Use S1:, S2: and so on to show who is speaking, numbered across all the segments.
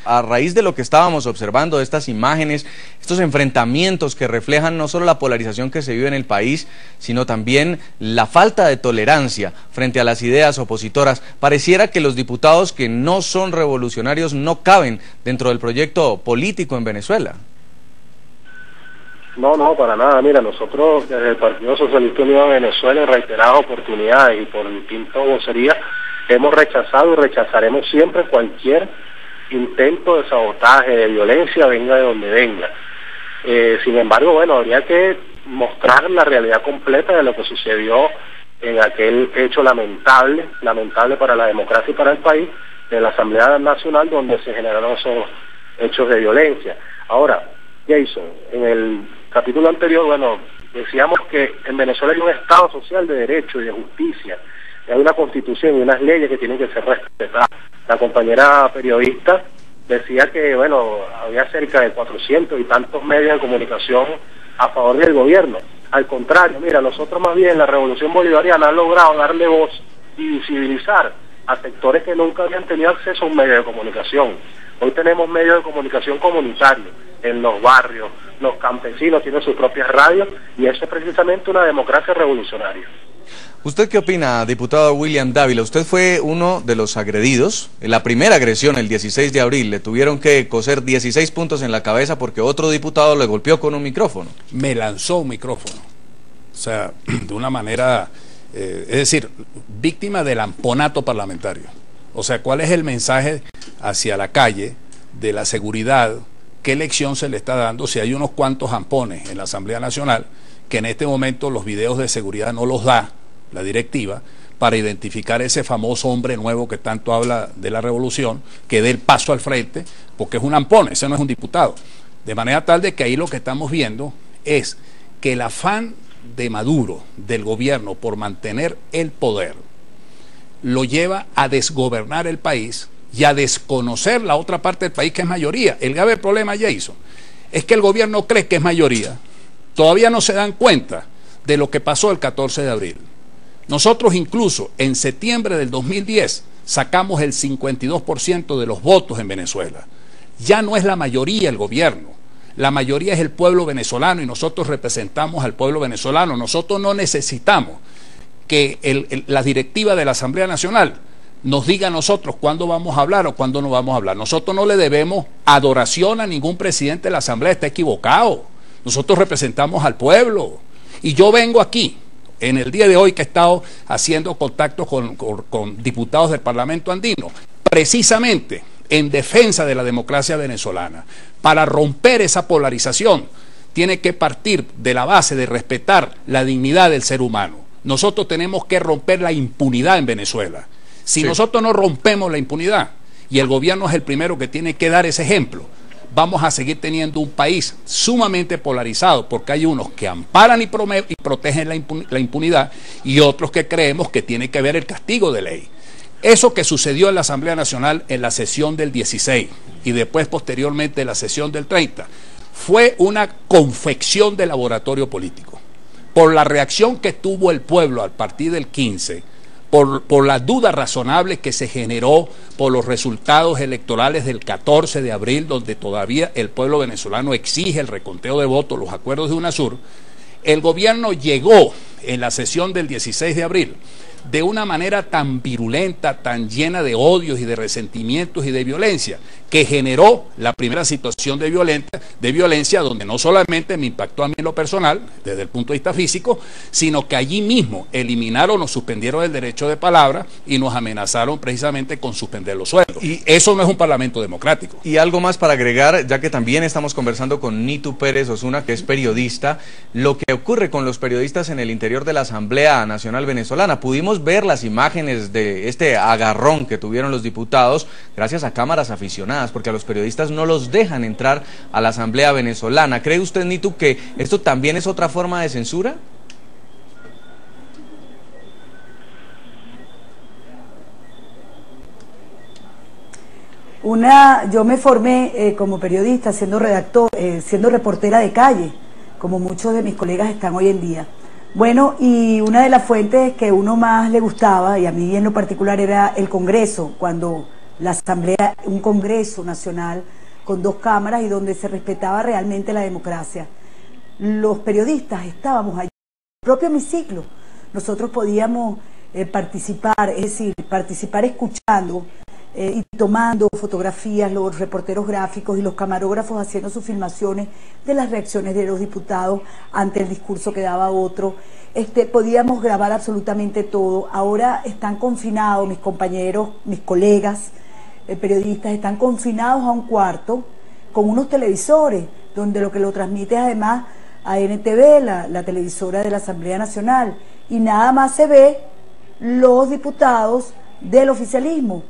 S1: a raíz de lo que estábamos observando, de estas imágenes, estos enfrentamientos que reflejan no solo la polarización que se vive en el país, sino también la falta de tolerancia frente a las ideas opositoras, pareciera que los diputados que no son revolucionarios no caben dentro del proyecto político en Venezuela.
S2: No, para nada. Mira, nosotros desde el Partido Socialista Unido de Venezuela en reiteradas oportunidades y por distintas vocerías hemos rechazado y rechazaremos siempre cualquier intento de sabotaje, de violencia, venga de donde venga. Sin embargo, bueno, habría que mostrar la realidad completa de lo que sucedió en aquel hecho lamentable para la democracia y para el país, de la Asamblea Nacional, donde se generaron esos hechos de violencia. Ahora, Jason, en el capítulo anterior, bueno, decíamos que en Venezuela hay un Estado social de derecho y de justicia, hay una constitución y unas leyes que tienen que ser respetadas. La compañera periodista decía que, bueno, había cerca de 400 y tantos medios de comunicación a favor del gobierno. Al contrario, mira, nosotros más bien, la Revolución Bolivariana ha logrado darle voz y visibilizar a sectores que nunca habían tenido acceso a un medio de comunicación. Hoy tenemos medios de comunicación comunitarios en los barrios, los campesinos tienen sus propias radios y eso es precisamente una democracia revolucionaria.
S1: ¿Usted qué opina, diputado William Dávila? Usted fue uno de los agredidos. En la primera agresión, el 16 de abril, le tuvieron que coser 16 puntos en la cabeza porque otro diputado le golpeó con un micrófono.
S3: Me lanzó un micrófono. O sea, de una manera, es decir, víctima del amponato parlamentario. O sea, ¿cuál es el mensaje hacia la calle de la seguridad? ¿Qué lección se le está dando si hay unos cuantos ampones en la Asamblea Nacional que en este momento los videos de seguridad no los da la directiva para identificar ese famoso hombre nuevo que tanto habla de la revolución, que dé el paso al frente, porque es un ampón, ese no es un diputado? De manera tal de que ahí lo que estamos viendo es que el afán de Maduro, del gobierno, por mantener el poder, lo lleva a desgobernar el país y a desconocer la otra parte del país que es mayoría. El grave problema, Jason, es que el gobierno cree que es mayoría. Todavía no se dan cuenta de lo que pasó el 14 de abril. Nosotros incluso en septiembre del 2010 sacamos el 52% de los votos en Venezuela. Ya no es la mayoría el gobierno, la mayoría es el pueblo venezolano y nosotros representamos al pueblo venezolano. Nosotros no necesitamos que la directiva de la Asamblea Nacional nos diga a nosotros cuándo vamos a hablar o cuándo no vamos a hablar. Nosotros no le debemos adoración a ningún presidente de la Asamblea, está equivocado. Nosotros representamos al pueblo. Y yo vengo aquí, en el día de hoy que he estado haciendo contactos con diputados del Parlamento andino, precisamente en defensa de la democracia venezolana. Para romper esa polarización, tiene que partir de la base de respetar la dignidad del ser humano. Nosotros tenemos que romper la impunidad en Venezuela. Si nosotros no rompemos la impunidad, y el gobierno es el primero que tiene que dar ese ejemplo, vamos a seguir teniendo un país sumamente polarizado, porque hay unos que amparan y protegen la impunidad y otros que creemos que tiene que haber el castigo de ley. Eso que sucedió en la Asamblea Nacional en la sesión del 16 y después posteriormente en la sesión del 30 fue una confección de laboratorio político. Por la reacción que tuvo el pueblo a partir del 15, por las dudas razonables que se generó por los resultados electorales del 14 de abril, donde todavía el pueblo venezolano exige el reconteo de votos, los acuerdos de UNASUR, el gobierno llegó en la sesión del 16 de abril de una manera tan virulenta, tan llena de odios y de resentimientos y de violencia, que generó la primera situación de violencia donde no solamente me impactó a mí en lo personal, desde el punto de vista físico, sino que allí mismo eliminaron o suspendieron el derecho de palabra y nos amenazaron precisamente con suspender los sueldos. Y eso no es un parlamento democrático.
S1: Y algo más para agregar, ya que también estamos conversando con Nitu Pérez Osuna, que es periodista, lo que ocurre con los periodistas en el interior de la Asamblea Nacional Venezolana. Pudimos ver las imágenes de este agarrón que tuvieron los diputados gracias a cámaras aficionadas, porque a los periodistas no los dejan entrar a la Asamblea Venezolana. ¿Cree usted, Nitu, que esto también es otra forma de censura?
S4: Yo me formé como periodista, siendo redactor, siendo reportera de calle, como muchos de mis colegas están hoy en día. Bueno, y una de las fuentes que uno más le gustaba, y a mí en lo particular, era el Congreso, cuando la Asamblea, un Congreso Nacional con 2 cámaras y donde se respetaba realmente la democracia. Los periodistas estábamos allí, en el propio hemiciclo. Nosotros podíamos participar, es decir, participar escuchando y tomando fotografías, los reporteros gráficos y los camarógrafos haciendo sus filmaciones de las reacciones de los diputados ante el discurso que daba otro. Podíamos grabar absolutamente todo. Ahora están confinados mis compañeros, mis colegas periodistas, están confinados a un cuarto con unos televisores, donde lo que lo transmite es además a NTV, la televisora de la Asamblea Nacional, y nada más se ve los diputados del oficialismo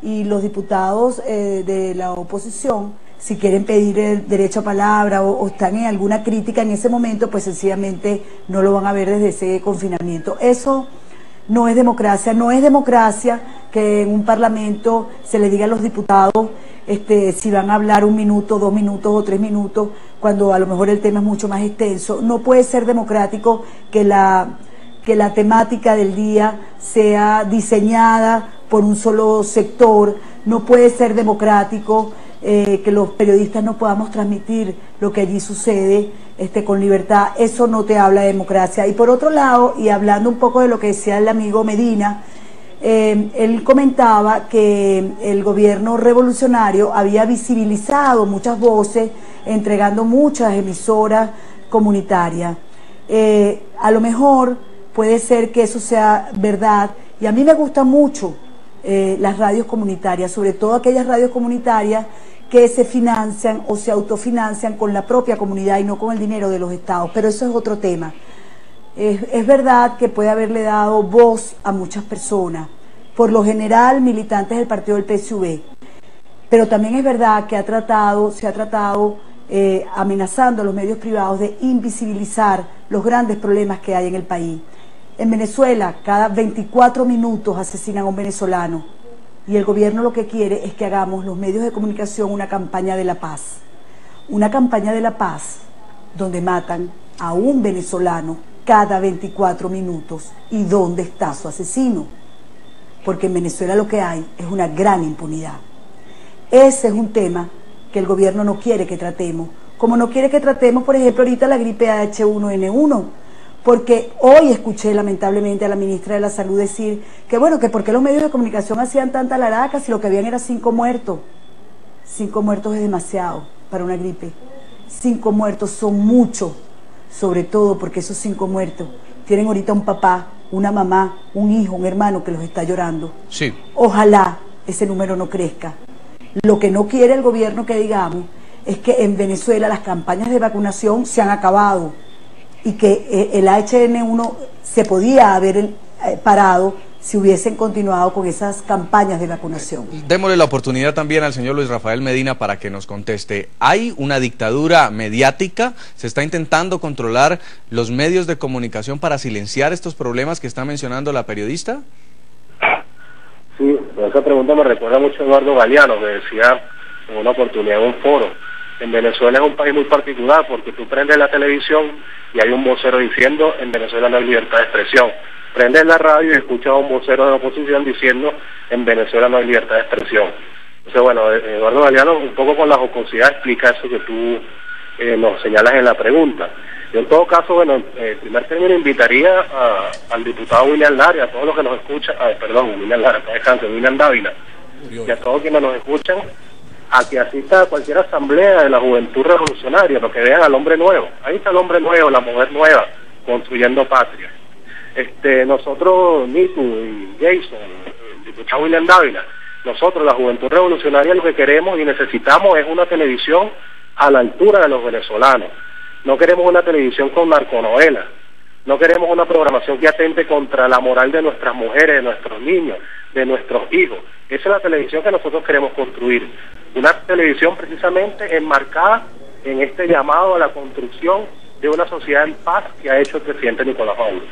S4: y los diputados de la oposición. Si quieren pedir el derecho a palabra o están en alguna crítica en ese momento, pues sencillamente no lo van a ver desde ese confinamiento. Eso no es democracia. No es democracia que en un parlamento se le diga a los diputados si van a hablar 1 minuto, 2 minutos o 3 minutos, cuando a lo mejor el tema es mucho más extenso. No puede ser democrático que la temática del día sea diseñada por un solo sector. No puede ser democrático que los periodistas no podamos transmitir lo que allí sucede con libertad. Eso no te habla de democracia. Y por otro lado, y hablando un poco de lo que decía el amigo Medina, él comentaba que el gobierno revolucionario había visibilizado muchas voces, entregando muchas emisoras comunitarias. A lo mejor puede ser que eso sea verdad, y a mí me gustan mucho las radios comunitarias, sobre todo aquellas radios comunitarias que se financian o se autofinancian con la propia comunidad y no con el dinero de los estados, pero eso es otro tema. Es verdad que puede haberle dado voz a muchas personas, por lo general militantes del partido del PSV, pero también es verdad que se ha tratado amenazando a los medios privados de invisibilizar los grandes problemas que hay en el país. En Venezuela, cada 24 minutos asesinan a un venezolano, y el gobierno lo que quiere es que hagamos los medios de comunicación una campaña de la paz. Una campaña de la paz donde matan a un venezolano cada 24 minutos. ¿Y dónde está su asesino? Porque en Venezuela lo que hay es una gran impunidad. Ese es un tema que el gobierno no quiere que tratemos, como no quiere que tratemos, por ejemplo, ahorita la gripe H1N1, porque hoy escuché lamentablemente a la ministra de la Salud decir que bueno, que por qué los medios de comunicación hacían tanta laraca si lo que habían era 5 muertos. 5 muertos es demasiado para una gripe. 5 muertos son muchos, sobre todo porque esos 5 muertos tienen ahorita un papá, una mamá, un hijo, un hermano que los está llorando.
S1: Sí.
S4: Ojalá ese número no crezca. Lo que no quiere el gobierno que digamos es que en Venezuela las campañas de vacunación se han acabado y que el H1N1 se podía haber parado si hubiesen continuado con esas campañas de vacunación.
S1: Démosle la oportunidad también al señor Luis Rafael Medina para que nos conteste. ¿Hay una dictadura mediática? ¿Se está intentando controlar los medios de comunicación para silenciar estos problemas que está mencionando la periodista?
S2: Sí, esa pregunta me recuerda mucho a Eduardo Galeano, que decía en una oportunidad en un foro: en Venezuela es un país muy particular porque tú prendes la televisión y hay un vocero diciendo en Venezuela no hay libertad de expresión. Prendes la radio y escuchas a un vocero de la oposición diciendo en Venezuela no hay libertad de expresión. Entonces, bueno, Eduardo Galeano un poco con la jocosidad explica eso que tú nos señalas en la pregunta. Yo en todo caso, bueno, en primer término invitaría al diputado William Lara, a todos los que nos escuchan, William Lara, William Dávila, y a todos quienes nos escuchan, a que asista a cualquier asamblea de la Juventud Revolucionaria, lo que vean al hombre nuevo. Ahí está el hombre nuevo, la mujer nueva, construyendo patria. Nosotros, Nitu y Jason, el diputado William Dávila, nosotros, la Juventud Revolucionaria, lo que queremos y necesitamos es una televisión a la altura de los venezolanos. No queremos una televisión con narconovelas. No queremos una programación que atente contra la moral de nuestras mujeres, de nuestros niños, de nuestros hijos. Esa es la televisión que nosotros queremos construir. Una televisión precisamente enmarcada en este llamado a la construcción de una sociedad en paz que ha hecho el presidente Nicolás Maduro.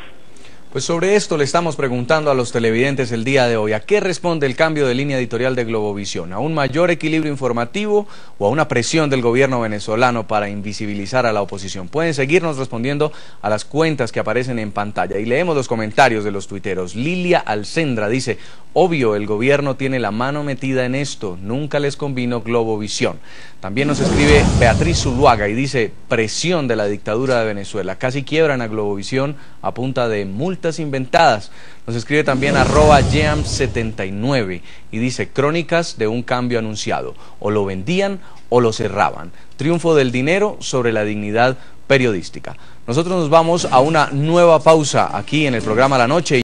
S1: Pues sobre esto le estamos preguntando a los televidentes el día de hoy. ¿A qué responde el cambio de línea editorial de Globovisión? ¿A un mayor equilibrio informativo o a una presión del gobierno venezolano para invisibilizar a la oposición? Pueden seguirnos respondiendo a las cuentas que aparecen en pantalla. Y leemos los comentarios de los tuiteros. Lilia Alcendra dice: obvio, el gobierno tiene la mano metida en esto. Nunca les convino Globovisión. También nos escribe Beatriz Zuluaga y dice: presión de la dictadura de Venezuela. Casi quiebran a Globovisión a punta de multas inventadas. Nos escribe también @Jeam79 y dice: crónicas de un cambio anunciado. O lo vendían o lo cerraban. Triunfo del dinero sobre la dignidad periodística. Nosotros nos vamos a una nueva pausa aquí en el programa La Noche.